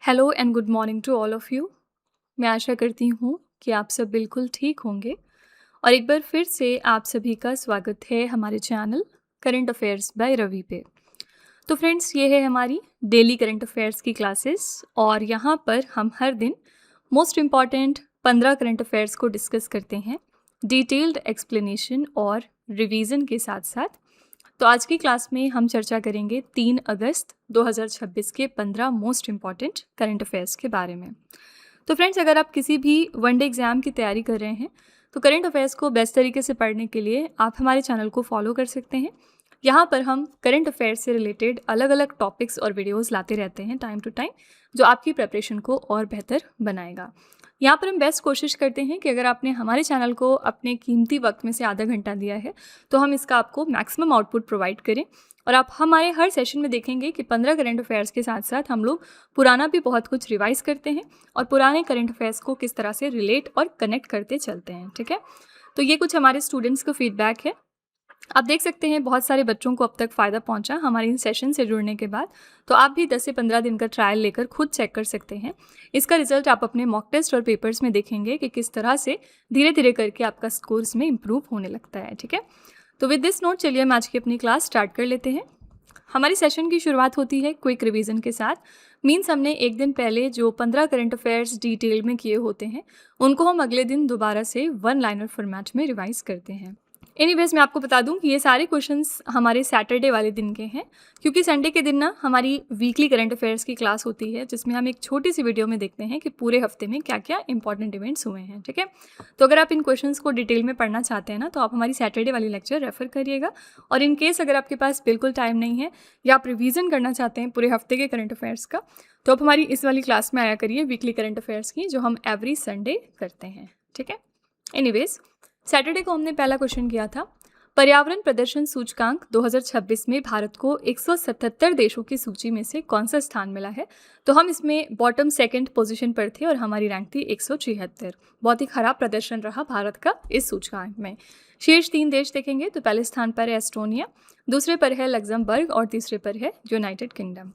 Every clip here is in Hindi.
Hello and good morning to all of you. मैं आशा करती हूँ कि आप सब बिल्कुल ठीक होंगे और एक बार फिर से आप सभी का स्वागत है हमारे channel current affairs by Ravi पे। तो फ्रेंड्स, ये है हमारी डेली करंट अफेयर्स की क्लासेस और यहाँ पर हम हर दिन मोस्ट इम्पॉर्टेंट 15 करंट अफेयर्स को डिस्कस करते हैं डिटेल्ड एक्सप्लेनेशन और रिवीजन के साथ साथ। तो आज की क्लास में हम चर्चा करेंगे 3 अगस्त 2026 के 15 मोस्ट इम्पॉर्टेंट करंट अफेयर्स के बारे में। तो फ्रेंड्स, अगर आप किसी भी वनडे एग्जाम की तैयारी कर रहे हैं तो करंट अफेयर्स को बेस्ट तरीके से पढ़ने के लिए आप हमारे चैनल को फॉलो कर सकते हैं। यहाँ पर हम करंट अफेयर्स से रिलेटेड अलग अलग टॉपिक्स और वीडियोस लाते रहते हैं टाइम टू टाइम, जो आपकी प्रिपरेशन को और बेहतर बनाएगा। यहाँ पर हम बेस्ट कोशिश करते हैं कि अगर आपने हमारे चैनल को अपने कीमती वक्त में से आधा घंटा दिया है तो हम इसका आपको मैक्सिमम आउटपुट प्रोवाइड करें। और आप हमारे हर सेशन में देखेंगे कि 15 करंट अफेयर्स के साथ साथ हम लोग पुराना भी बहुत कुछ रिवाइज करते हैं और पुराने करंट अफेयर्स को किस तरह से रिलेट और कनेक्ट करते चलते हैं। ठीक है, तो ये कुछ हमारे स्टूडेंट्स का फीडबैक है। आप देख सकते हैं बहुत सारे बच्चों को अब तक फ़ायदा पहुंचा हमारे इन सेशन से जुड़ने के बाद। तो आप भी 10 से 15 दिन का ट्रायल लेकर खुद चेक कर सकते हैं। इसका रिजल्ट आप अपने मॉक टेस्ट और पेपर्स में देखेंगे कि किस तरह से धीरे धीरे करके आपका स्कोर्स में इम्प्रूव होने लगता है। ठीक है, तो विद दिस नोट चलिए हम आज की अपनी क्लास स्टार्ट कर लेते हैं। हमारी सेशन की शुरुआत होती है क्विक रिवीजन के साथ। मीन्स हमने एक दिन पहले जो 15 करंट अफेयर्स डिटेल में किए होते हैं उनको हम अगले दिन दोबारा से वन लाइनर फॉर्मेट में रिवाइज करते हैं। एनीवेज, मैं आपको बता दूं कि ये सारे क्वेश्चंस हमारे सैटरडे वाले दिन के हैं, क्योंकि संडे के दिन ना हमारी वीकली करंट अफेयर्स की क्लास होती है जिसमें हम एक छोटी सी वीडियो में देखते हैं कि पूरे हफ्ते में क्या क्या इंपॉर्टेंट इवेंट्स हुए हैं। ठीक है, तो अगर आप इन क्वेश्चंस को डिटेल में पढ़ना चाहते हैं ना तो आप हमारी सैटरडे वाली लेक्चर रेफर करिएगा। और इन केस अगर आपके पास बिल्कुल टाइम नहीं है या आप रिवीजन करना चाहते हैं पूरे हफ्ते के करंट अफेयर्स का, तो आप हमारी इस वाली क्लास में आया करिए वीकली करंट अफेयर्स की, जो हम एवरी संडे करते हैं। ठीक है, एनीवेज, सैटरडे को हमने पहला क्वेश्चन किया था पर्यावरण प्रदर्शन सूचकांक 2026 में भारत को 177 देशों की सूची में से कौन सा स्थान मिला है। तो हम इसमें बॉटम सेकंड पोजीशन पर थे और हमारी रैंक थी 176। बहुत ही खराब प्रदर्शन रहा भारत का इस सूचकांक में। शीर्ष 3 देश देखेंगे तो पहले स्थान पर है एस्टोनिया, दूसरे पर है लग्जमबर्ग और तीसरे पर है यूनाइटेड किंगडम।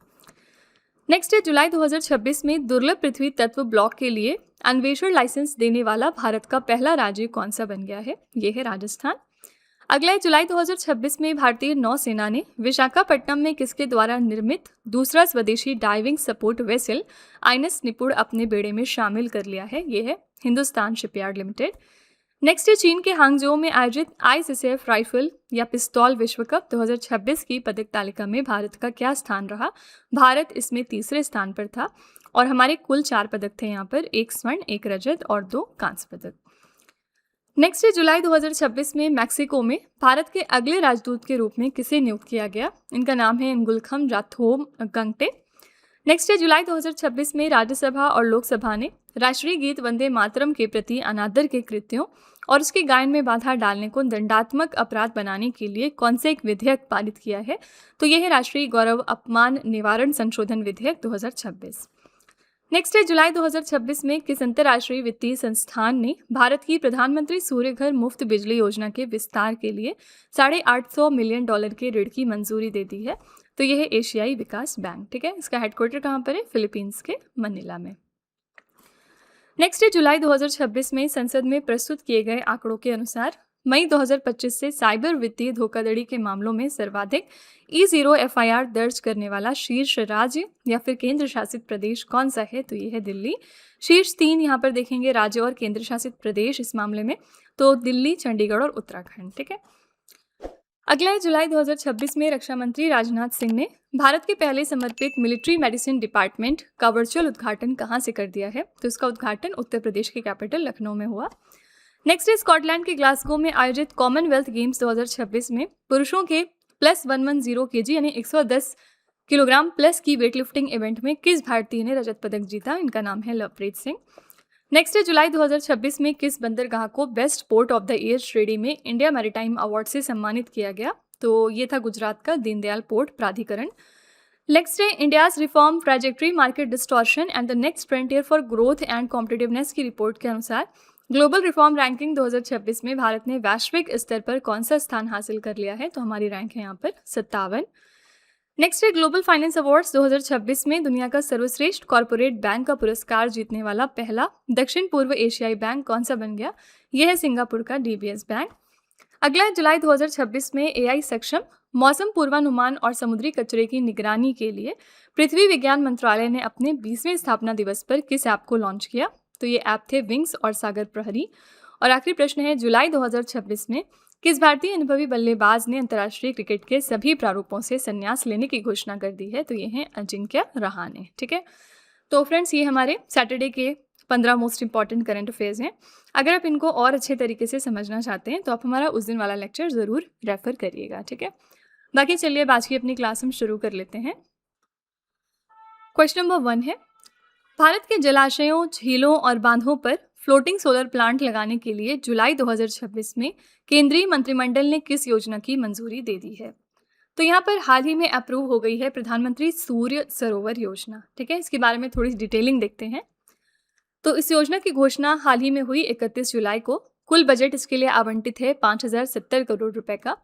नेक्स्ट है जुलाई 2026 में दुर्लभ पृथ्वी तत्व ब्लॉक के लिए अन्वेषण लाइसेंस देने वाला भारत का पहला राज्य कौन सा बन गया है। ये है राजस्थान। अगला है जुलाई 2026 में भारतीय नौसेना ने विशाखापट्टनम में किसके द्वारा निर्मित दूसरा स्वदेशी डाइविंग सपोर्ट वेसल आईएनएस निपुण अपने बेड़े में शामिल कर लिया है। ये है हिंदुस्तान शिपयार्ड लिमिटेड। नेक्स्ट है चीन के हांगजो में आयोजित आईएसएसएफ राइफल या पिस्तौल विश्व कप 2026 की पदक तालिका में भारत का क्या स्थान रहा। भारत इसमें तीसरे स्थान पर था और हमारे कुल 4 पदक थे यहाँ पर, 1 स्वर्ण, 1 रजत और 2 कांस्य पदक। नेक्स्ट है जुलाई 2026 में मैक्सिको में भारत के अगले राजदूत के रूप में किसे नियुक्त किया गया। इनका नाम है इंगुलखम राथोम गंगटे। नेक्स्ट है जुलाई 2026 में राज्यसभा और लोकसभा ने राष्ट्रीय गीत वंदे मातरम के प्रति अनादर के कृत्यों और उसके गायन में बाधा डालने को दंडात्मक अपराध बनाने के लिए कौन से एक विधेयक पारित किया है। तो यह है राष्ट्रीय गौरव अपमान निवारण संशोधन विधेयक 2026। नेक्स्ट है जुलाई 2026 में किस अंतर्राष्ट्रीय वित्तीय संस्थान ने भारत की प्रधानमंत्री सूर्य घर मुफ्त बिजली योजना के विस्तार के लिए $850 मिलियन के ऋण की मंजूरी दे दी है। तो यह है एशियाई विकास बैंक। ठीक है, इसका हेडक्वार्टर कहाँ पर है, फिलीपींस के मनीला में। नेक्स्ट है जुलाई 2026 में संसद में प्रस्तुत किए गए आंकड़ों के अनुसार मई 2025 से साइबर वित्तीय धोखाधड़ी के मामलों में सर्वाधिक E0 FIR दर्ज करने वाला शीर्ष राज्य या फिर केंद्र शासित प्रदेश कौन सा है। तो ये है दिल्ली। शीर्ष 3 यहाँ पर देखेंगे राज्य और केंद्र शासित प्रदेश इस मामले में, तो दिल्ली, चंडीगढ़ और उत्तराखंड। ठीक है, अगला है जुलाई 2026 में रक्षा मंत्री राजनाथ सिंह ने भारत के पहले समर्पित मिलिट्री मेडिसिन डिपार्टमेंट का वर्चुअल उद्घाटन कहाँ से कर दिया है। तो इसका उद्घाटन उत्तर प्रदेश की कैपिटल लखनऊ में हुआ। नेक्स्ट है स्कॉटलैंड के ग्लासगो में आयोजित कॉमनवेल्थ गेम्स 2026 में पुरुषों के +110 kg यानी 110 किलोग्राम प्लस की वेटलिफ्टिंग इवेंट में किस भारतीय ने रजत पदक जीता। इनका नाम है लवप्रीत सिंह। नेक्स्ट है जुलाई 2026 में किस बंदरगाह को best port of the year श्रेणी में इंडिया मैरीटाइम अवार्ड से सम्मानित किया गया। तो ये था गुजरात का दीनदयाल पोर्ट प्राधिकरण। नेक्स्ट है India's reform trajectory, market distortion and the next frontier for growth and competitiveness की रिपोर्ट के अनुसार ग्लोबल रिफॉर्म रैंकिंग 2026 में भारत ने वैश्विक स्तर पर कौन सा स्थान हासिल कर लिया है। तो हमारी रैंक है यहाँ पर 57। नेक्स्ट है ग्लोबल फाइनेंस अवार्ड्स 2026 में दुनिया का सर्वश्रेष्ठ कॉर्पोरेट बैंक का पुरस्कार जीतने वाला पहला दक्षिण पूर्व एशियाई बैंक कौन सा बन गया? यह है सिंगापुर का डीबीएस बैंक। अगला है जुलाई 2026 में एआई सक्षम मौसम पूर्वानुमान और समुद्री कचरे की निगरानी के लिए पृथ्वी विज्ञान मंत्रालय ने अपने 20वें स्थापना दिवस पर किस ऐप को लॉन्च किया? तो ये ऐप थे विंग्स और सागर प्रहरी। और आखिरी प्रश्न है जुलाई 2026 में किस भारतीय अनुभवी बल्लेबाज ने अंतर्राष्ट्रीय क्रिकेट के सभी प्रारूपों से संन्यास लेने की घोषणा कर दी है? तो ये हैं अजिंक्य रहाणे। ठीक है, तो फ्रेंड्स ये हमारे सैटरडे के 15 मोस्ट इंपॉर्टेंट करंट अफेयर्स हैं। अगर आप इनको और अच्छे तरीके से समझना चाहते हैं तो आप हमारा उस दिन वाला लेक्चर ज़रूर रेफर करिएगा। ठीक है, बाकी चलिए अब आज की अपनी क्लास हम शुरू कर लेते हैं। क्वेश्चन नंबर 1 है, भारत के जलाशयों, झीलों और बांधों पर फ्लोटिंग सोलर प्लांट लगाने के लिए जुलाई 2026 में केंद्रीय मंत्रिमंडल ने किस योजना की मंजूरी दे दी है? तो यहाँ पर हाल ही में अप्रूव हो गई है प्रधानमंत्री सूर्य सरोवर योजना। ठीक है, इसके बारे में थोड़ी डिटेलिंग देखते हैं। तो इस योजना की घोषणा हाल ही में हुई 31 जुलाई को। कुल बजट इसके लिए आवंटित है 5070 करोड़ रुपए का।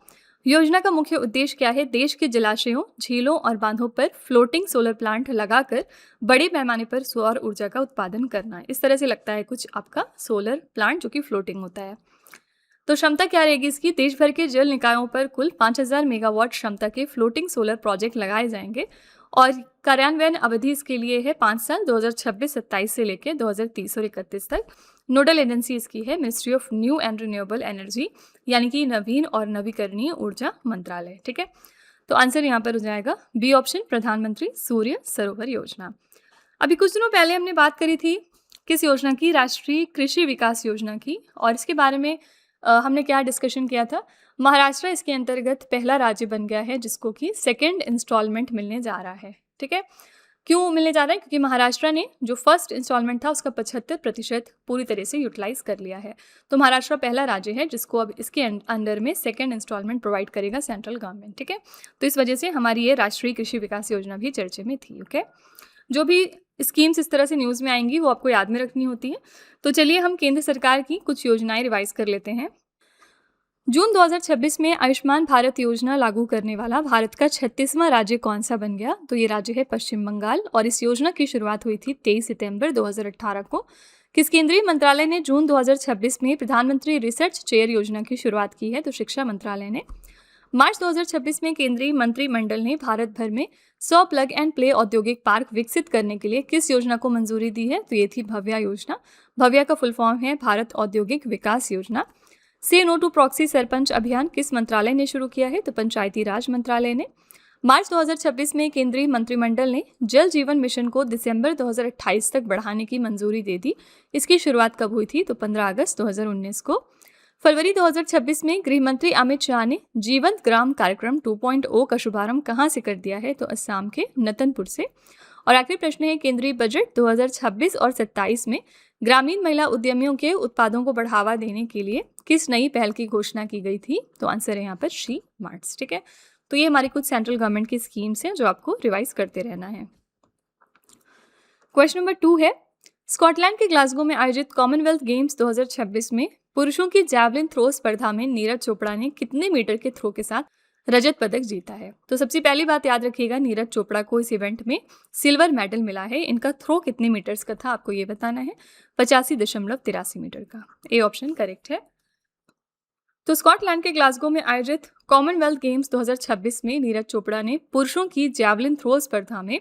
योजना का मुख्य उद्देश्य क्या है? देश के जलाशयों, झीलों और बांधों पर फ्लोटिंग सोलर प्लांट लगाकर बड़े पैमाने पर सौर ऊर्जा का उत्पादन करना है। इस तरह से लगता है कुछ आपका सोलर प्लांट जो कि फ्लोटिंग होता है। तो क्षमता क्या रहेगी इसकी? देश भर के जल निकायों पर कुल 5000 मेगावाट क्षमता के फ्लोटिंग सोलर प्रोजेक्ट लगाए जाएंगे और कार्यान्वयन अवधि इसके लिए है 5 साल 2026-27 से लेकर 2030 और 31 तक। नोडल एजेंसी इसकी है ministry of new and renewable energy, यानी कि नवीन और नवीकरणीय ऊर्जा मंत्रालय। ठीक है, तो आंसर यहाँ पर हो जाएगा बी ऑप्शन, प्रधानमंत्री सूर्य सरोवर योजना। अभी कुछ दिनों पहले हमने बात करी थी किस योजना की? राष्ट्रीय कृषि विकास योजना की। और इसके बारे में हमने क्या डिस्कशन किया था? महाराष्ट्र इसके अंतर्गत पहला राज्य बन गया है जिसको कि सेकेंड इंस्टॉलमेंट मिलने जा रहा है। ठीक है, क्यों मिलने जा रहा है? क्योंकि महाराष्ट्र ने जो फर्स्ट इंस्टॉलमेंट था उसका 75% पूरी तरह से यूटिलाइज कर लिया है। तो महाराष्ट्र पहला राज्य है जिसको अब इसके अंडर में सेकेंड इंस्टॉलमेंट प्रोवाइड करेगा सेंट्रल गवर्नमेंट। ठीक है, तो इस वजह से हमारी ये राष्ट्रीय कृषि विकास योजना भी चर्चे में थी। ओके, जो भी स्कीम्स इस तरह से न्यूज़ में आएंगी वो आपको याद में रखनी होती है। तो चलिए हम केंद्र सरकार की कुछ योजनाएं रिवाइज कर लेते हैं। जून 2026 में आयुष्मान भारत योजना लागू करने वाला भारत का 36वां राज्य कौन सा बन गया? तो ये राज्य है पश्चिम बंगाल। और इस योजना की शुरुआत हुई थी 23 सितंबर 2018 को। किस केंद्रीय मंत्रालय ने जून 2026 में प्रधानमंत्री रिसर्च चेयर योजना की शुरुआत की है? तो शिक्षा मंत्रालय ने। मार्च 2026 में केंद्रीय मंत्रिमंडल ने भारत भर में 100 प्लग एंड प्ले औद्योगिक पार्क विकसित करने के लिए किस योजना को मंजूरी दी है? तो ये थी भव्या योजना। भव्या का फुल फॉर्म है भारत औद्योगिक विकास योजना। से नो टू प्रॉक्सी सरपंच अभियान किस मंत्रालय ने शुरू किया है? तो पंचायती राज मंत्रालय ने। मार्च 2026 में केंद्रीय मंत्रिमंडल ने जल जीवन मिशन को दिसंबर 2028 तक बढ़ाने की मंजूरी दे दी। इसकी शुरुआत कब हुई थी? तो 15 अगस्त 2019 को। फरवरी 2026 में गृह मंत्री अमित शाह ने जीवंत ग्राम कार्यक्रम 2.0 का शुभारंभ कहां से कर दिया है? तो असम के नतनपुर से। और आखिरी प्रश्न है, केंद्रीय बजट 2026 और 27 में ग्रामीण महिला उद्यमियों के उत्पादों को बढ़ावा देने के लिए किस नई पहल की घोषणा की गई थी? तो आंसर है यहाँ पर शी मार्ट्स। ठीक है, तो ये हमारी कुछ सेंट्रल गवर्नमेंट की स्कीम्स हैं जो आपको रिवाइज करते रहना है। क्वेश्चन नंबर 2 है, स्कॉटलैंड के ग्लासगो में आयोजित कॉमनवेल्थ गेम्स 2026 में पुरुषों की जैवलिन थ्रो स्पर्धा में नीरज चोपड़ा ने कितने मीटर के थ्रो के साथ रजत पदक जीता है? तो सबसे पहली बात याद रखिएगा, नीरज चोपड़ा को इस इवेंट में सिल्वर मेडल मिला है। इनका थ्रो कितने मीटर्स का था आपको ये बताना है, 85.83 मीटर का। ए ऑप्शन करेक्ट है। तो स्कॉटलैंड के ग्लासगो में आयोजित कॉमनवेल्थ गेम्स 2026 में नीरज चोपड़ा ने पुरुषों की जैवलिन थ्रो स्पर्धा में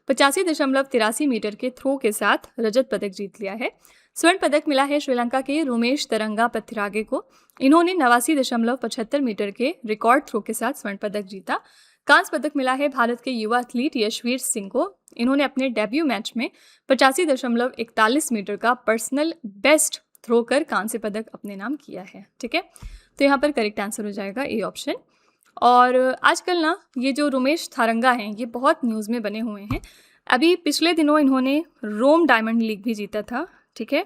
85.83 मीटर के थ्रो के साथ रजत पदक जीत लिया है। स्वर्ण पदक मिला है श्रीलंका के रुमेश तरंगा पथिरागे को। इन्होंने 89.75 मीटर के रिकॉर्ड थ्रो के साथ स्वर्ण पदक जीता। कांस्य पदक मिला है भारत के युवा एथलीट यशवीर सिंह को। इन्होंने अपने डेब्यू मैच में 85.41 मीटर का पर्सनल बेस्ट थ्रो कर कांस्य पदक अपने नाम किया है। ठीक है, तो यहाँ पर करेक्ट आंसर हो जाएगा ए ऑप्शन। और आजकल ना ये जो रुमेश थारंगा हैं ये बहुत न्यूज़ में बने हुए हैं। अभी पिछले दिनों इन्होंने रोम डायमंड लीग भी जीता था। ठीक है,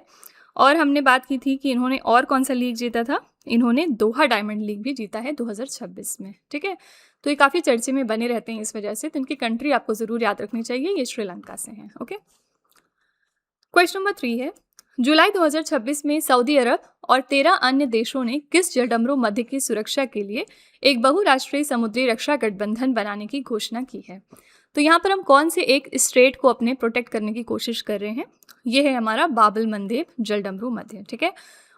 और हमने बात की थी कि इन्होंने और कौन सा लीग जीता था? इन्होंने दोहा डायमंड लीग भी जीता है 2026 में। ठीक है, तो ये काफ़ी चर्चे में बने रहते हैं इस वजह से। तो इनकी कंट्री आपको ज़रूर याद रखनी चाहिए, ये श्रीलंका से हैं। ओके, क्वेश्चन नंबर 3 है, जुलाई 2026 में सऊदी अरब और 13 अन्य देशों ने किस जलडमरू मध्य की सुरक्षा के लिए एक बहुराष्ट्रीय समुद्री रक्षा गठबंधन बनाने की घोषणा की है? तो यहाँ पर हम कौन से एक स्टेट को अपने प्रोटेक्ट करने की कोशिश कर रहे हैं? ये है हमारा बाबल मंदेब जलडमरू मध्य, ठीक है।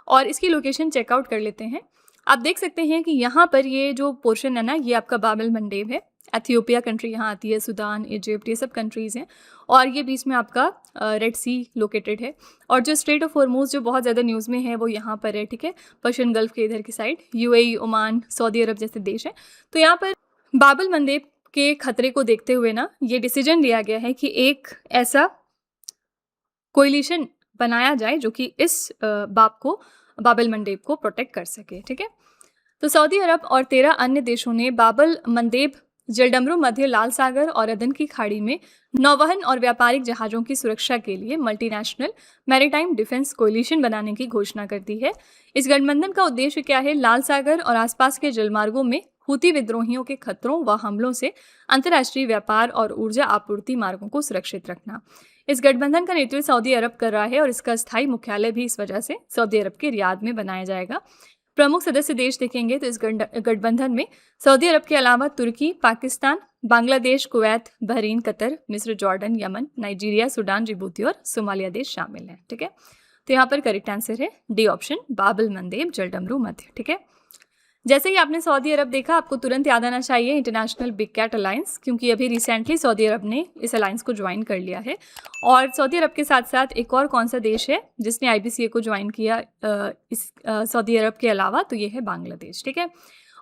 और इसकी लोकेशन चेकआउट कर लेते हैं। आप देख सकते हैं कि यहाँ पर ये जो पोर्शन है ना, ये आपका बाबल मंडेब है। एथियोपिया कंट्री यहाँ आती है, सूडान, इजिप्ट, ये सब कंट्रीज़ हैं। और ये बीच में आपका रेड सी लोकेटेड है। और जो स्ट्रेट ऑफ हॉर्मूज जो बहुत ज़्यादा न्यूज़ में है वो यहाँ पर है, ठीक है, पर्शियन गल्फ के इधर की साइड। यूएई, ओमान, सऊदी अरब जैसे देश हैं। तो यहाँ पर बाबल मंदेब के खतरे को देखते हुए ना ये डिसीजन लिया गया है कि एक ऐसा कोलिशन बनाया जाए जो कि इस बाबल मंडेब को प्रोटेक्ट कर सके, ठीक है। तो सऊदी अरब और 13 अन्य देशों ने बाबल मंदेब जलडमरू मध्य लाल सागर और अदन की खाड़ी में नौवहन और व्यापारिक जहाज़ों की सुरक्षा के लिए मल्टीनेशनल मैरीटाइम डिफेंस कोलिशन बनाने की घोषणा कर दी है। इस गठबंधन का उद्देश्य क्या है? लाल सागर और आसपास के जलमार्गों में हूती विद्रोहियों के खतरों व हमलों से अंतर्राष्ट्रीय व्यापार और ऊर्जा आपूर्ति मार्गों को सुरक्षित रखना। इस गठबंधन का नेतृत्व सऊदी अरब कर रहा है और इसका स्थायी मुख्यालय भी इस वजह से सऊदी अरब के रियाद में बनाया जाएगा। प्रमुख सदस्य देश देखेंगे तो इस गठबंधन में सऊदी अरब के अलावा Turkey, Pakistan, Bangladesh, Kuwait, Bahrain, Qatar, मिस्र, Jordan, Yemen, Nigeria, Sudan, Djibouti और सोमालिया देश शामिल हैं, ठीक है। तो यहाँ पर करेक्ट आंसर है डी ऑप्शन, बाबल मंदेब जलडमरू मध्य, ठीक है। जैसे ही आपने सऊदी अरब देखा, आपको तुरंत याद आना चाहिए इंटरनेशनल बिग कैट अलायंस, क्योंकि अभी रिसेंटली सऊदी अरब ने इस अलायंस को ज्वाइन कर लिया है। और सऊदी अरब के साथ साथ एक और कौन सा देश है जिसने आईबीसीए को ज्वाइन किया सऊदी अरब के अलावा? तो ये है बांग्लादेश, ठीक है।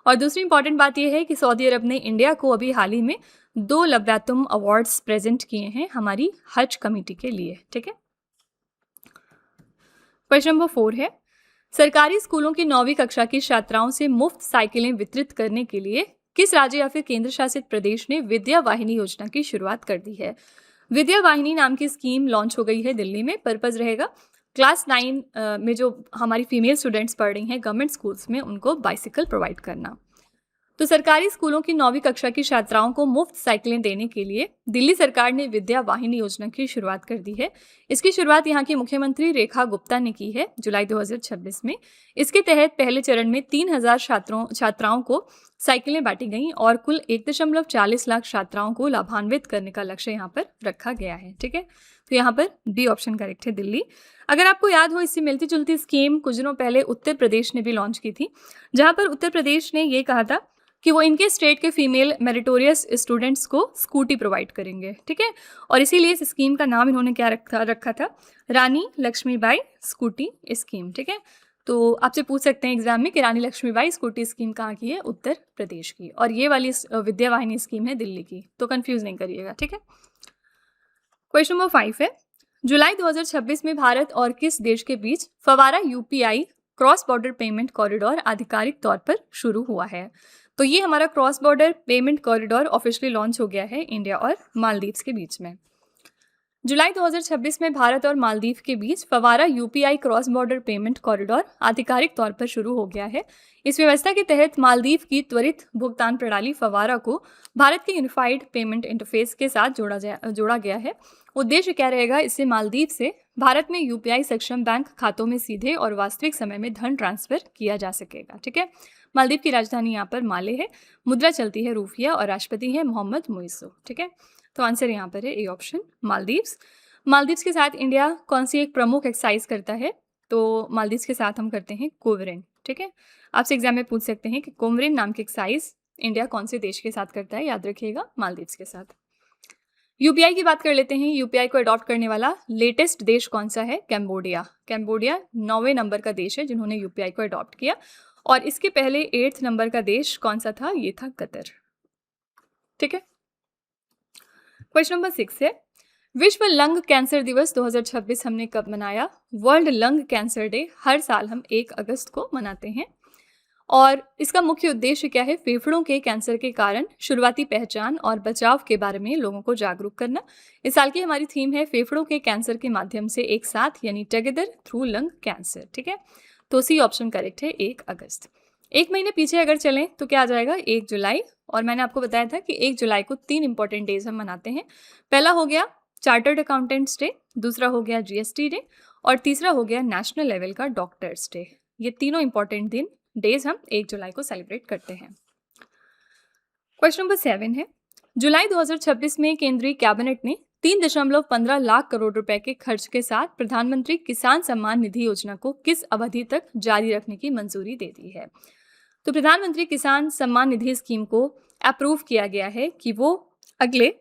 और दूसरी इंपॉर्टेंट बात यह है कि सऊदी अरब ने इंडिया को अभी हाल ही में 2 लव्यातुम अवार्ड्स प्रेजेंट किए हैं हमारी हज कमेटी के लिए, ठीक है। क्वेश्चन नंबर 4 है, सरकारी स्कूलों की 9वीं कक्षा की छात्राओं से मुफ्त साइकिलें वितरित करने के लिए किस राज्य या फिर केंद्र शासित प्रदेश ने विद्या वाहिनी योजना की शुरुआत कर दी है? विद्या वाहिनी नाम की स्कीम लॉन्च हो गई है दिल्ली में। पर्पज रहेगा क्लास 9 में जो हमारी फीमेल स्टूडेंट्स पढ़ रही हैं गवर्नमेंट स्कूल्स में, उनको बाइसिकल प्रोवाइड करना। तो सरकारी स्कूलों की 9वीं कक्षा की छात्राओं को मुफ्त साइकिलें देने के लिए दिल्ली सरकार ने विद्या वाहिनी योजना की शुरुआत कर दी है। इसकी शुरुआत यहाँ की मुख्यमंत्री रेखा गुप्ता ने की है जुलाई 2026 में। इसके तहत पहले चरण में 3000 छात्राओं को साइकिलें बांटी गईं और कुल 1.40 लाख छात्राओं को लाभान्वित करने का लक्ष्य यहाँ पर रखा गया है, ठीक है। तो यहाँ पर बी ऑप्शन करेक्ट है, दिल्ली। अगर आपको याद हो, इससे मिलती जुलती स्कीम कुछ दिनों पहले उत्तर प्रदेश ने भी लॉन्च की थी, जहाँ पर उत्तर प्रदेश ने ये कहा था कि वो इनके स्टेट के फीमेल मेरिटोरियस स्टूडेंट्स को स्कूटी प्रोवाइड करेंगे, ठीक है। और इसीलिए इस स्कीम का नाम इन्होंने क्या रखा था? रानी लक्ष्मीबाई स्कूटी स्कीम, ठीक है। तो आपसे पूछ सकते हैं एग्जाम में कि रानी लक्ष्मीबाई स्कूटी स्कीम कहाँ की है? उत्तर प्रदेश की। और ये वाली विद्या वाहिनी स्कीम है दिल्ली की, तो कंफ्यूज नहीं करिएगा, ठीक है। क्वेश्चन नंबर 5 है, जुलाई 2026 में भारत और किस देश के बीच फवारा UPI cross border payment corridor आधिकारिक तौर पर शुरू हुआ है? तो ये हमारा cross border payment corridor officially launch हो गया है इंडिया और मालदीव्स के बीच में। जुलाई 2026 में भारत और मालदीव के बीच फवारा UPI cross border payment corridor आधिकारिक तौर पर शुरू हो गया है। इस व्यवस्था के तहत मालदीव की त्वरित भुगतान प्रणाली फवारा को भारत के यूनिफाइड पेमेंट इंटरफेस के साथ जोड़ा गया है। उद्देश्य क्या रहेगा? इससे मालदीव से भारत में यूपीआई सक्षम बैंक खातों में सीधे और वास्तविक समय में धन ट्रांसफर किया जा सकेगा, ठीक है। मालदीव की राजधानी यहाँ पर माले है, मुद्रा चलती है रूफिया और राष्ट्रपति है मोहम्मद मुइज़्ज़ो, ठीक है। तो आंसर यहाँ पर है ए ऑप्शन, मालदीव्स। मालदीव्स के साथ इंडिया कौन सी एक प्रमुख एक्सरसाइज करता है? तो मालदीव्स के साथ हम करते हैं कोवरेन, ठीक है। आपसे एग्जाम में पूछ सकते हैं कि कोवरेन नाम की एक्सरसाइज इंडिया कौन से देश के साथ करता है? याद रखिएगा, मालदीव्स के साथ। यूपीआई की बात कर लेते हैं। यूपीआई को अडॉप्ट करने वाला लेटेस्ट देश कौन सा है? कैम्बोडिया। कैम्बोडिया 9वें नंबर का देश है जिन्होंने यूपीआई को अडॉप्ट किया। और इसके पहले 8th नंबर का देश कौन सा था? ये था कतर, ठीक है। क्वेश्चन नंबर 6 है, विश्व लंग कैंसर दिवस 2026 हमने कब मनाया? वर्ल्ड लंग कैंसर डे हर साल हम 1 अगस्त को मनाते हैं। और इसका मुख्य उद्देश्य क्या है? फेफड़ों के कैंसर के कारण शुरुआती पहचान और बचाव के बारे में लोगों को जागरूक करना। इस साल की हमारी थीम है फेफड़ों के कैंसर के माध्यम से एक साथ, यानी टुगेदर थ्रू लंग कैंसर, ठीक है। तो सी ऑप्शन करेक्ट है, 1 अगस्त। 1 महीने पीछे अगर चलें तो क्या आ जाएगा? 1 जुलाई। और मैंने आपको बताया था कि 1 जुलाई को 3 इंपॉर्टेंट डेज हम मनाते हैं। पहला हो गया चार्टर्ड अकाउंटेंट्स डे, दूसरा हो गया जीएसटी डे और तीसरा हो गया नेशनल लेवल का डॉक्टर्स डे। ये तीनों इंपॉर्टेंट डेज हम 1 जुलाई को सेलिब्रेट करते हैं। क्वेश्चन नंबर 7 है, जुलाई 2026 में केंद्रीय कैबिनेट ने 3.15 लाख करोड़ रुपए के खर्च के साथ प्रधानमंत्री किसान सम्मान निधि योजना को किस अवधि तक जारी रखने की मंजूरी दे दी है? तो प्रधानमंत्री किसान सम्मान निधि स्कीम को अप्रूव किया गया है कि वो अगले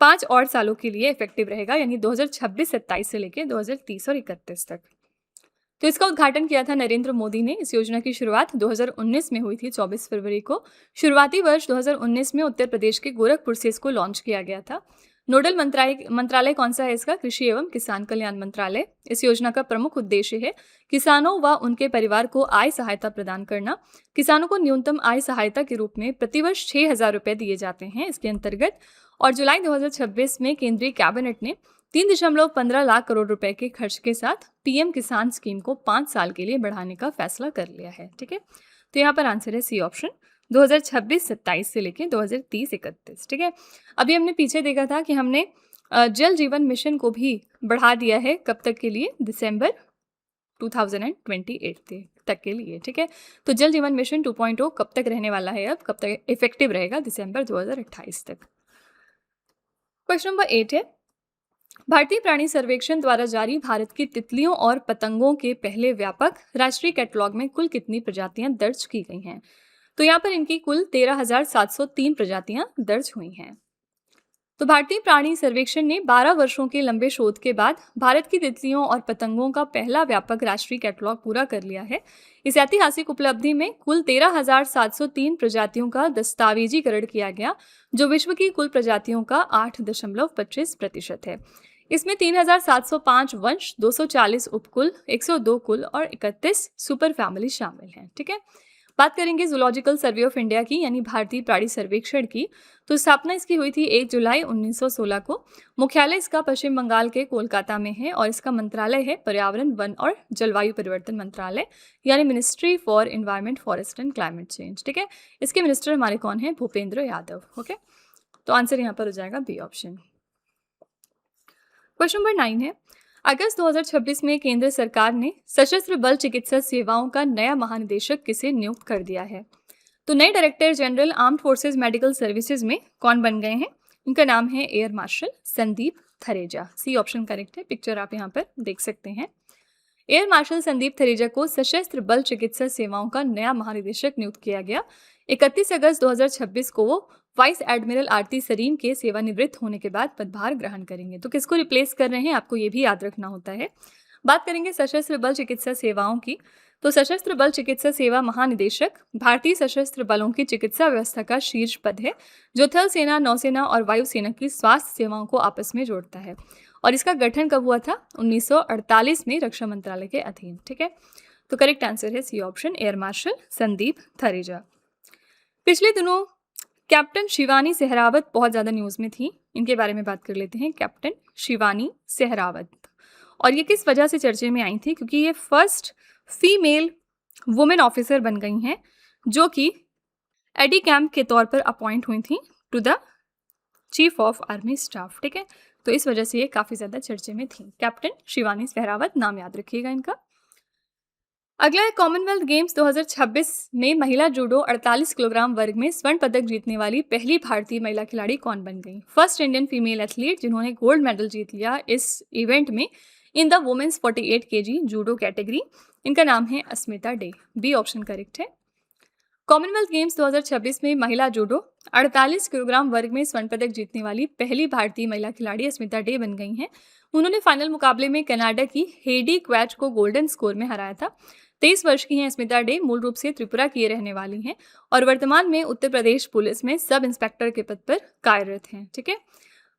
5 और सालों के लिए इफेक्टिव रहेगा, यानी 2026-27 से लेकर 2030 और 31 तक। तो इसका उद्घाटन किया था नरेंद्र मोदी ने। इस योजना की शुरुआत 2019 में हुई थी, 24 फरवरी को। शुरुआती वर्ष 2019 में उत्तर प्रदेश के गोरखपुर से इसको लॉन्च किया गया था। नोडल मंत्रालय कौन सा है इसका? कृषि एवं किसान कल्याण मंत्रालय। इस योजना का प्रमुख उद्देश्य है किसानों व उनके परिवार को आय सहायता प्रदान करना। किसानों को न्यूनतम आय सहायता के रूप में प्रतिवर्ष 6,000 रुपए दिए जाते हैं इसके अंतर्गत। और जुलाई 2026 में केंद्रीय कैबिनेट ने 3.15 लाख करोड़ रुपए के खर्च के साथ पीएम किसान स्कीम को 5 साल के लिए बढ़ाने का फैसला कर लिया है। ठीक है, तो यहाँ पर आंसर है सी ऑप्शन, 2026-27 से लेकर 2030-31। ठीक है, अभी हमने पीछे देखा था कि हमने जल जीवन मिशन को भी बढ़ा दिया है, कब तक के लिए? दिसंबर 2028 तक के लिए। ठीक है, तो जल जीवन मिशन 2.0 कब तक रहने वाला है, अब कब तक इफेक्टिव रहेगा? दिसंबर 2028 तक। क्वेश्चन नंबर 8 है, भारतीय प्राणी सर्वेक्षण द्वारा जारी भारत की तितलियों और पतंगों के पहले व्यापक राष्ट्रीय कैटलॉग में कुल कितनी प्रजातियां दर्ज की गई हैं? तो यहाँ पर इनकी कुल 13,703 प्रजातियां दर्ज हुई हैं। तो भारतीय प्राणी सर्वेक्षण ने 12 वर्षों के लंबे शोध के बाद भारत की तितलियों और पतंगों का पहला व्यापक राष्ट्रीय कैटलॉग पूरा कर लिया है। इस ऐतिहासिक उपलब्धि में कुल 13,703 प्रजातियों का दस्तावेजीकरण किया गया, जो विश्व की कुल प्रजातियों का 8.25% है। इसमें 3,705 वंश, 240 उपकुल, 102 कुल और 31 सुपर फैमिली शामिल हैं। ठीक है, बात करेंगे जूलॉजिकल सर्वे ऑफ इंडिया की, यानी भारतीय प्राणी सर्वेक्षण की। तो स्थापना इसकी हुई थी 1 जुलाई 1916 को। मुख्यालय इसका पश्चिम बंगाल के कोलकाता में है और इसका मंत्रालय है पर्यावरण, वन और जलवायु परिवर्तन मंत्रालय, यानी ministry for environment, forest and climate change. ठीक है, इसके मिनिस्टर हमारे कौन है? भूपेंद्र यादव। ओके, तो आंसर यहाँ पर हो जाएगा बी ऑप्शन। क्वेश्चन नंबर 9 है, अगस्त 2026 में केंद्र सरकार ने सशस्त्र बल चिकित्सा सेवाओं का नया महानिदेशक किसे नियुक्त कर दिया है? तो नए director general armed forces medical services में कौन बन गए हैं? इनका नाम है air marshal Sandeep Thareja. C option correct है, पिक्चर आप यहाँ पर देख सकते हैं। एयर मार्शल संदीप थरेजा को सशस्त्र बल चिकित्सा सेवाओं का नया महानिदेशक नियुक्त किया गया। 31 अगस्त 2026 को वो वाइस एडमिरल आरती सरीन के सेवानिवृत्त होने के बाद पदभार ग्रहण करेंगे। तो किसको रिप्लेस कर रहे हैं, आपको ये भी याद रखना होता है। बात करेंगे सशस्त्र बल चिकित्सा सेवाओं की, तो सशस्त्र बल चिकित्सा सेवा महानिदेशक भारतीय सशस्त्र बलों की चिकित्सा व्यवस्था का शीर्ष पद है, जो थल सेना, नौसेना और वायुसेना की स्वास्थ्य सेवाओं को आपस में जोड़ता है। और इसका गठन कब हुआ था? 1948 में रक्षा मंत्रालय के अधीन। ठीक है, तो करेक्ट आंसर है C option, air marshal Sandeep Thareja. पिछले दिनों कैप्टन शिवानी सहरावत बहुत ज़्यादा न्यूज़ में थी, इनके बारे में बात कर लेते हैं। कैप्टन शिवानी सहरावत, और ये किस वजह से चर्चे में आई थी? क्योंकि ये फर्स्ट फीमेल वुमेन ऑफिसर बन गई हैं जो कि एडी कैंप के तौर पर अपॉइंट हुई थी to the chief of army staff. ठीक है, तो इस वजह से ये काफ़ी ज़्यादा चर्चे में थी। कैप्टन शिवानी सहरावत, नाम याद रखिएगा इनका। अगला है कॉमनवेल्थ गेम्स 2026 में महिला जूडो 48 किलोग्राम वर्ग में स्वर्ण पदक जीतने वाली पहली भारतीय महिला खिलाड़ी कौन बन गई? फर्स्ट इंडियन फीमेल एथलीट जिन्होंने गोल्ड मेडल जीत लिया इस इवेंट में in the women's 48 kg judo category. इनका नाम है Asmita Dey. B option correct है। कॉमनवेल्थ गेम्स 2026 में महिला जूडो 48 किलोग्राम वर्ग में स्वर्ण पदक जीतने वाली पहली भारतीय महिला खिलाड़ी अस्मिता डे बन गई हैं। उन्होंने फाइनल मुकाबले में कनाडा की हेडी क्वैच को गोल्डन स्कोर में हराया था। 23 वर्ष की हैं अस्मिता डे, मूल रूप से त्रिपुरा की रहने वाली हैं और वर्तमान में उत्तर प्रदेश पुलिस में सब इंस्पेक्टर के पद पर कार्यरत हैं। ठीक है,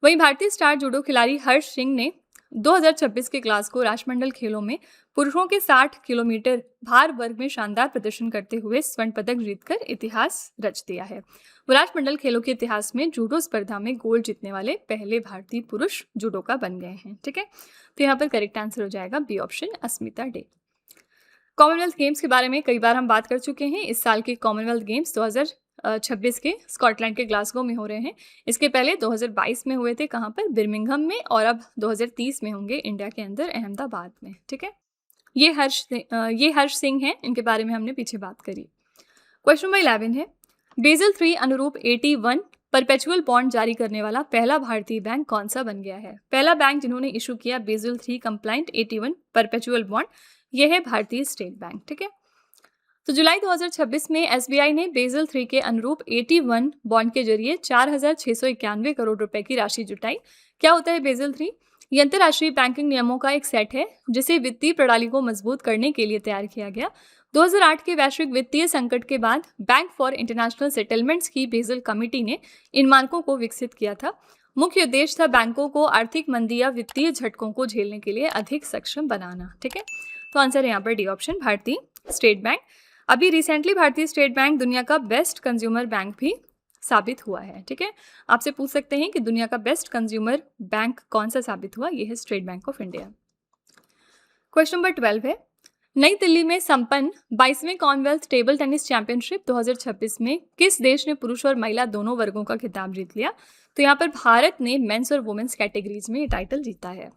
वहीं भारतीय स्टार जूडो खिलाड़ी हर्ष सिंह ने 2026 के ग्लासगो राष्ट्रमंडल खेलों में पुरुषों के 60 किलोमीटर भार वर्ग में शानदार प्रदर्शन करते हुए स्वर्ण पदक जीतकर इतिहास रच दिया है। वो राष्ट्रमंडल खेलों के इतिहास में जूडो स्पर्धा में गोल्ड जीतने वाले पहले भारतीय पुरुष जूडोका बन गए हैं। ठीक है, तो यहाँ पर करेक्ट आंसर हो जाएगा बी ऑप्शन, अस्मिता डे। कॉमनवेल्थ गेम्स के बारे में कई बार हम बात कर चुके हैं। इस साल के कॉमनवेल्थ गेम्स 2026 के स्कॉटलैंड के ग्लासगो में हो रहे हैं। इसके पहले 2022 में हुए थे, कहाँ पर? बिर्मिंघम में, और अब 2030 में होंगे इंडिया के अंदर अहमदाबाद में। ठीक है, ये हर्ष सिंह हैं, इनके बारे में हमने पीछे बात करी। क्वेश्चन नंबर 11 है, बेसल 3 अनुरूप 81 परपेचुअल बॉन्ड जारी करने वाला पहला भारतीय बैंक कौन सा बन गया है? पहला बैंक जिन्होंने इशू किया बेसल 3 कंप्लाइंट 81 परपेचुअल बॉन्ड, यह है भारतीय स्टेट बैंक। ठीक है, तो जुलाई 2026 में एसबीआई ने बेसल 3 के अनुरूप 81 बॉन्ड के जरिए 4,691 करोड़ रुपए की राशि जुटाई। क्या होता है बेसल 3? ये अंतर्राष्ट्रीय बैंकिंग नियमों का एक सेट है जिसे वित्तीय प्रणाली को मजबूत करने के लिए तैयार किया गया। 2008 के वैश्विक वित्तीय संकट के बाद बैंक फॉर इंटरनेशनल सेटलमेंट्स की बेसल कमेटी ने इन मानकों को विकसित किया था। मुख्य उद्देश्य था बैंकों को आर्थिक मंदी या वित्तीय झटकों को झेलने के लिए अधिक सक्षम बनाना। ठीक है, तो आंसर है यहाँ पर डी ऑप्शन, भारतीय स्टेट बैंक। अभी रिसेंटली भारतीय स्टेट बैंक दुनिया का बेस्ट कंज्यूमर बैंक भी साबित हुआ है। ठीक है, आपसे पूछ सकते हैं कि दुनिया का बेस्ट कंज्यूमर बैंक कौन सा साबित हुआ? यह है state bank of India. Question number 12 है, नई दिल्ली में संपन्न 22वें कॉमनवेल्थ टेबल टेनिस चैंपियनशिप 2026 में किस देश ने पुरुष और महिला दोनों वर्गों का खिताब जीत लिया? तो यहाँ पर भारत ने मेंस और वुमेन्स कैटेगरीज में ये टाइटल जीता है।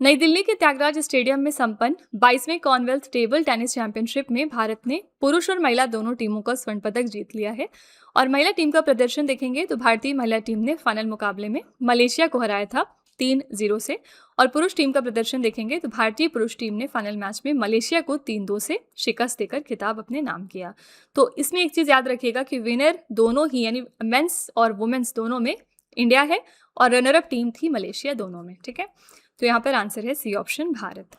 नई दिल्ली के त्यागराज स्टेडियम में संपन्न 22वें कॉमनवेल्थ टेबल टेनिस चैंपियनशिप में भारत ने पुरुष और महिला दोनों टीमों का स्वर्ण पदक जीत लिया है। और महिला टीम का प्रदर्शन देखेंगे तो भारतीय महिला टीम ने फाइनल मुकाबले में मलेशिया को हराया था 3-0 से, और पुरुष टीम का प्रदर्शन देखेंगे तो भारतीय पुरुष टीम ने फाइनल मैच में मलेशिया को 3-2 से शिकस्त देकर खिताब अपने नाम किया। तो इसमें एक चीज याद रखिएगा कि विनर दोनों ही, यानी मेंस और वुमेन्स दोनों में इंडिया है, और रनर अप टीम थी मलेशिया दोनों में। ठीक है, तो यहाँ पर आंसर है सी ऑप्शन, भारत।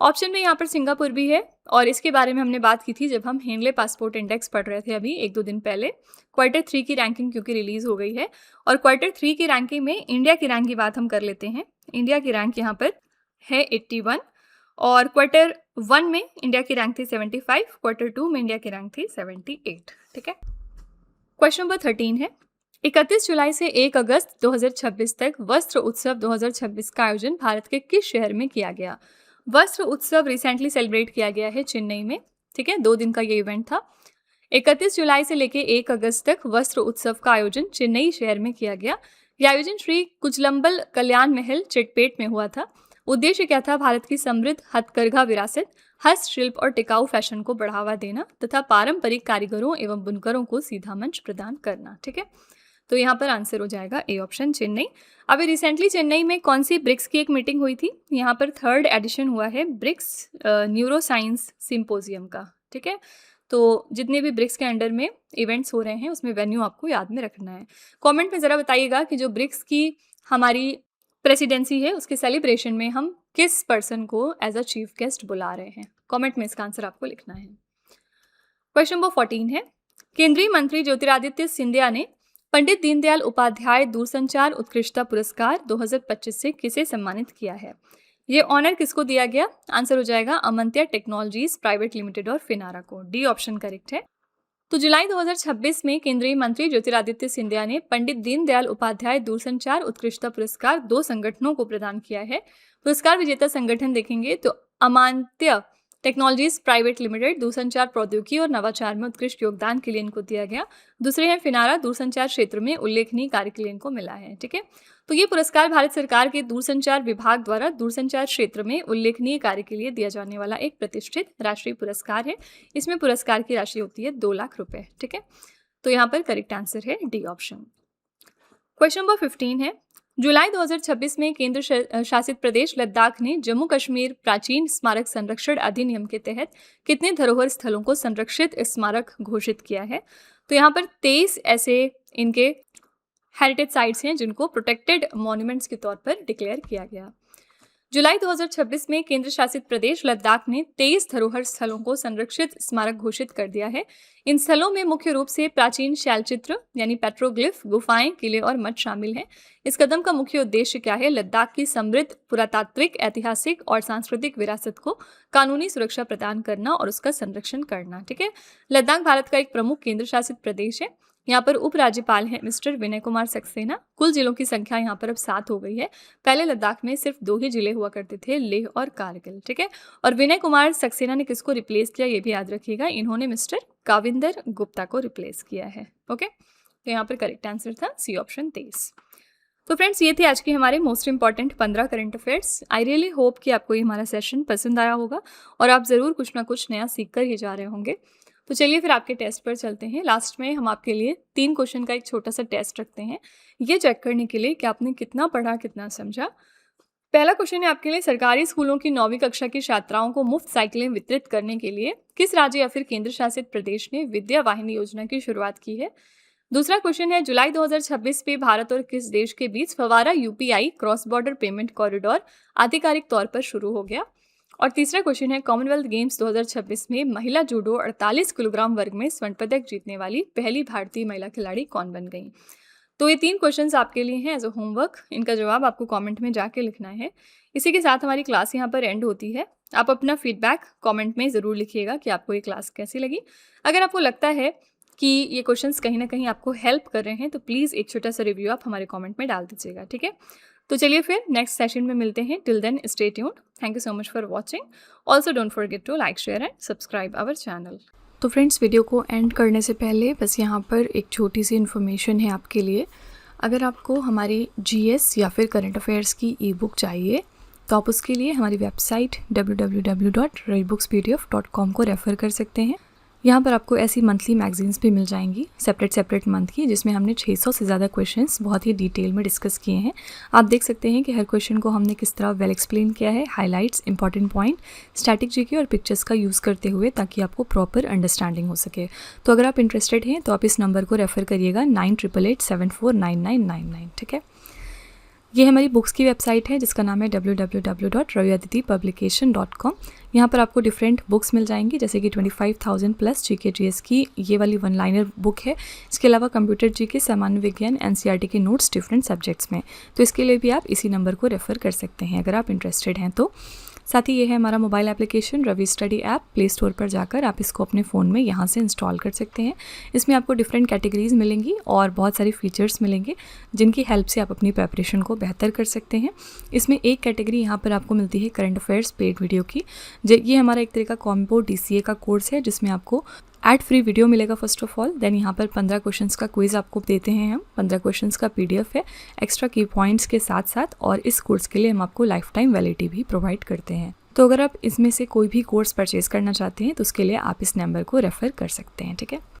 ऑप्शन में यहाँ पर सिंगापुर भी है, और इसके बारे में हमने बात की थी जब हम हेनले पासपोर्ट इंडेक्स पढ़ रहे थे अभी 1-2 दिन पहले। क्वार्टर 3 की रैंकिंग क्योंकि रिलीज हो गई है, और क्वार्टर 3 की रैंकिंग में इंडिया की रैंक की बात हम कर लेते हैं। इंडिया की रैंक यहाँ पर है 81, और क्वार्टर 1 में इंडिया की रैंक थी 75, क्वार्टर 2 में इंडिया की रैंक थी 78। ठीक है, क्वेश्चन नंबर 13 है, 31 जुलाई से 1 अगस्त 2026 तक वस्त्र उत्सव 2026 का आयोजन भारत के किस शहर में किया गया? वस्त्र उत्सव रिसेंटली सेलिब्रेट किया गया है चेन्नई में। ठीक है, 2 दिन का ये इवेंट था। 31 जुलाई से लेकर 1 अगस्त तक वस्त्र उत्सव का आयोजन चेन्नई शहर में किया गया। यह आयोजन श्री कुचलंबल कल्याण महल चिटपेट में हुआ था। उद्देश्य क्या था? भारत की समृद्ध हथकरघा विरासत, हस्तशिल्प और टिकाऊ फैशन को बढ़ावा देना तथा पारंपरिक कारीगरों एवं बुनकरों को सीधा मंच प्रदान करना। ठीक है, तो यहाँ पर आंसर हो जाएगा ए ऑप्शन, चेन्नई। अभी रिसेंटली चेन्नई में कौन सी ब्रिक्स की एक मीटिंग हुई थी? यहाँ पर 3rd एडिशन हुआ है ब्रिक्स न्यूरो साइंस सिंपोजियम का। ठीक है, तो जितने भी ब्रिक्स के अंडर में इवेंट्स हो रहे हैं उसमें वेन्यू आपको याद में रखना है। कमेंट में ज़रा बताइएगा कि जो ब्रिक्स की हमारी प्रेसिडेंसी है उसके सेलिब्रेशन में हम किस पर्सन को एज अ चीफ गेस्ट बुला रहे हैं। कमेंट में इसका आंसर आपको लिखना है। क्वेश्चन नंबर 14 है, केंद्रीय मंत्री ज्योतिरादित्य सिंधिया ने पंडित दीनदयाल उपाध्याय दूरसंचार उत्कृष्टता पुरस्कार 2025 से किसे सम्मानित किया है? ये ऑनर किसको दिया गया? आंसर हो जाएगा अमंत्या टेक्नोलॉजीज प्राइवेट लिमिटेड और फिनारा को। डी ऑप्शन करेक्ट है। तो जुलाई 2026 में केंद्रीय मंत्री ज्योतिरादित्य सिंधिया ने पंडित दीनदयाल उपाध्याय दूरसंचार उत्कृष्टता पुरस्कार 2 संगठनों को प्रदान किया है। पुरस्कार विजेता संगठन देखेंगे तो अमांत्य टेक्नोलॉजीज प्राइवेट लिमिटेड दूरसंचार प्रौद्योगिकी और नवाचार में उत्कृष्ट योगदान के लिए इनको दिया गया। दूसरे हैं फिनारा, दूरसंचार क्षेत्र में उल्लेखनीय कार्य के लिए इनको मिला है। ठीक है, तो ये पुरस्कार भारत सरकार के दूरसंचार विभाग द्वारा दूरसंचार क्षेत्र में उल्लेखनीय कार्य के लिए दिया जाने वाला एक प्रतिष्ठित राष्ट्रीय पुरस्कार है। इसमें पुरस्कार की राशि होती है 2 लाख रुपए। ठीक है, तो यहाँ पर करेक्ट आंसर है डी ऑप्शन। क्वेश्चन नंबर 15 है, जुलाई 2026 में केंद्र शासित प्रदेश लद्दाख ने जम्मू कश्मीर प्राचीन स्मारक संरक्षण अधिनियम के तहत कितने धरोहर स्थलों को संरक्षित स्मारक घोषित किया है? तो यहाँ पर 23 ऐसे इनके हेरिटेज साइट्स हैं जिनको प्रोटेक्टेड मॉन्यूमेंट्स के तौर पर डिक्लेयर किया गया। जुलाई 2026 में केंद्र शासित प्रदेश लद्दाख ने 23 धरोहर स्थलों को संरक्षित स्मारक घोषित कर दिया है। इन स्थलों में मुख्य रूप से प्राचीन शैलचित्र यानी पेट्रोग्लिफ, गुफाएं, किले और मठ शामिल हैं। इस कदम का मुख्य उद्देश्य क्या है? लद्दाख की समृद्ध पुरातात्विक, ऐतिहासिक और सांस्कृतिक विरासत को कानूनी सुरक्षा प्रदान करना और उसका संरक्षण करना। ठीक है, लद्दाख भारत का एक प्रमुख केंद्र शासित प्रदेश है। यहाँ पर उपराज्यपाल हैं मिस्टर विनय कुमार सक्सेना। कुल जिलों की संख्या यहाँ पर अब 7 हो गई है। पहले लद्दाख में सिर्फ 2 ही जिले हुआ करते थे, लेह और कारगिल, ठीक है। और विनय कुमार सक्सेना ने किसको रिप्लेस किया ये भी याद रखिएगा, इन्होंने मिस्टर काविंदर गुप्ता को रिप्लेस किया है। ओके, तो यहाँ पर करेक्ट आंसर था सी ऑप्शन 23। तो फ्रेंड्स, ये थे आज के हमारे most important 15 current affairs. I really hope कि आपको ये हमारा सेशन पसंद आया होगा और आप ज़रूर कुछ ना कुछ नया सीख कर ही जा रहे होंगे। तो चलिए फिर आपके टेस्ट पर चलते हैं। लास्ट में हम आपके लिए 3 क्वेश्चन का एक छोटा सा टेस्ट रखते हैं, ये चेक करने के लिए कि आपने कितना पढ़ा, कितना समझा। पहला क्वेश्चन है आपके लिए, सरकारी स्कूलों की 9वीं कक्षा की छात्राओं को मुफ्त साइकिलें वितरित करने के लिए किस राज्य या फिर केंद्र शासित प्रदेश ने विद्या वाहिनी योजना की शुरुआत की है। दूसरा क्वेश्चन है, जुलाई 2026 में भारत और किस देश के बीच फवारा UPI cross border payment corridor आधिकारिक तौर पर शुरू हो गया। और तीसरा क्वेश्चन है, कॉमनवेल्थ गेम्स 2026 में महिला जूडो 48 किलोग्राम वर्ग में स्वर्ण पदक जीतने वाली पहली भारतीय महिला खिलाड़ी कौन बन गई। तो ये 3 क्वेश्चंस आपके लिए हैं एज अ होमवर्क। इनका जवाब आपको कमेंट में जाके लिखना है। इसी के साथ हमारी क्लास यहाँ पर एंड होती है। आप अपना फीडबैक कमेंट में ज़रूर लिखिएगा कि आपको ये क्लास कैसी लगी। अगर आपको लगता है कि ये क्वेश्चंस कहीं ना कहीं आपको हेल्प कर रहे हैं तो प्लीज़ एक छोटा सा रिव्यू आप हमारे कमेंट में डाल दीजिएगा, ठीक है। तो चलिए फिर नेक्स्ट सेशन में मिलते हैं। Till then stay tuned. Thank you so much for watching. Also don't forget to like, share and subscribe our channel. तो फ्रेंड्स, वीडियो को एंड करने से पहले बस यहाँ पर एक छोटी सी इन्फॉर्मेशन है आपके लिए। अगर आपको हमारी जीएस या फिर करंट अफेयर्स की ई बुक चाहिए तो आप उसके लिए हमारी वेबसाइट www.redbookspdf.com को रेफ़र कर सकते हैं। यहाँ पर आपको ऐसी मंथली मैगजीन्स भी मिल जाएंगी सेपरेट मंथ की, जिसमें हमने 600 से ज़्यादा क्वेश्चंस बहुत ही डिटेल में डिस्कस किए हैं। आप देख सकते हैं कि हर क्वेश्चन को हमने किस तरह वेल एक्सप्लेन किया है, highlights, important point, static GK और पिक्चर्स का यूज़ करते हुए, ताकि आपको प्रॉपर अंडरस्टैंडिंग हो सके। तो अगर आप इंटरेस्टेड हैं तो आप इस नंबर को रेफ़र करिएगा 9888749999, ठीक है। ये हमारी बुक्स की वेबसाइट है जिसका नाम है www.raviaditipublication.com। यहाँ पर आपको डिफरेंट बुक्स मिल जाएंगी, जैसे कि 25,000 प्लस जीके जीएस की ये वाली 1 लाइनर बुक है। इसके अलावा कंप्यूटर जीके, सामान्य विज्ञान, एनसीईआरटी के नोट्स डिफरेंट सब्जेक्ट्स में। तो इसके लिए भी आप इसी नंबर को रेफ़र कर सकते हैं अगर आप इंटरेस्टेड हैं तो। साथ ही ये है हमारा mobile application Ravi study app. Play store पर जाकर आप इसको अपने फ़ोन में यहाँ से इंस्टॉल कर सकते हैं। इसमें आपको डिफरेंट कैटेगरीज मिलेंगी और बहुत सारे फीचर्स मिलेंगे जिनकी हेल्प से आप अपनी प्रिपरेशन को बेहतर कर सकते हैं। इसमें एक कैटेगरी यहाँ पर आपको मिलती है करंट अफेयर्स पेड वीडियो की। ये हमारा एक तरह का कॉम्बो DCA का कोर्स है जिसमें आपको एड फ्री वीडियो मिलेगा फर्स्ट ऑफ ऑल। देन यहाँ पर 15 क्वेश्चंस का क्विज आपको देते हैं हम। 15 क्वेश्चंस का PDF है एक्स्ट्रा की पॉइंट्स के साथ साथ, और इस कोर्स के लिए हम आपको लाइफ टाइम वैलिडिटी भी प्रोवाइड करते हैं। तो अगर आप इसमें से कोई भी कोर्स परचेज करना चाहते हैं तो उसके लिए आप इस नंबर को रेफ़र कर सकते हैं, ठीक है।